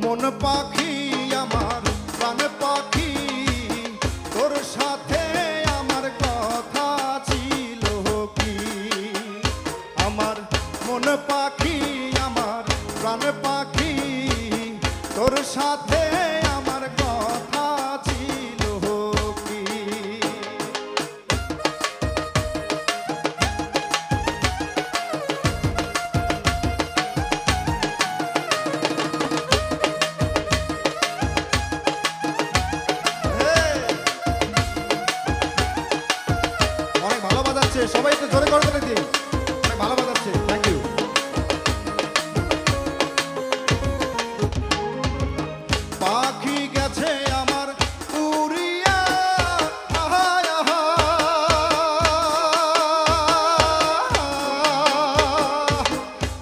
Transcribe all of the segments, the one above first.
মন পাখি আমার প্রাণ পাখি তোর সাথে আমার কথা ছিল কি আমার মন পাখি আমার প্রাণ পাখি তোর সাথে আমার কথা ছিল কি অনেক ভালো বাজাচ্ছে সবাই একটু জোরে করে দিন অনেক ভালো বাজাচ্ছে থ্যাংক ইউ পাখি গেছে আমার উড়িয়া আহা আহা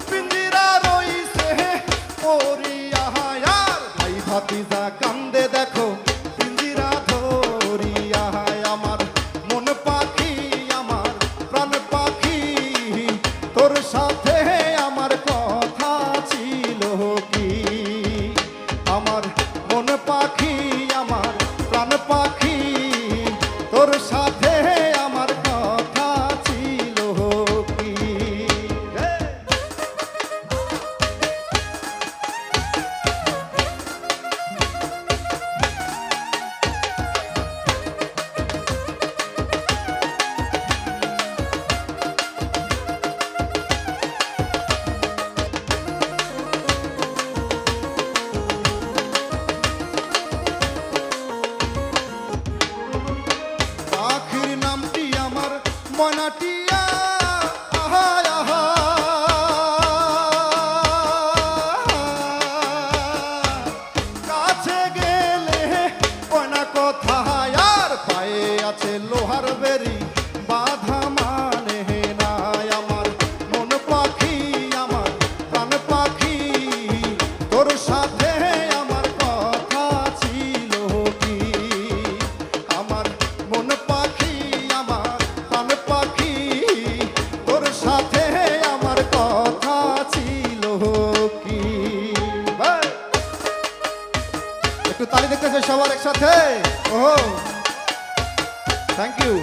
পিঞ্জিরা রইছে ওরিয়া আর ভাই ভাতিজা কান্দে দেখো পিঞ্জিরা ধরিয়া আমার মন পাখি আমার প্রাণ পাখি তোর সাথে আমার কথা ছিল কি আমার মন পাখি আমার প্রাণ পাখি তোর সাথে আমার কথা ছিল কি পাখির নামটি আমার মনাটিয়া আহা আহা কাছে গেলে কোনা কোথায় আর পায়ে আছে লোহার বেরি বাধা মানে নাই আমার মন পাখি আমার প্রাণ পাখি তোর সাথে আমার কথা ছিল কি আমার মন পাখি আমার প্রাণ পাখি তোর সাথে আমার কথা ছিল কি একটু তালি দেখতেছে সবার একসাথে ও থ্যাংক ইউ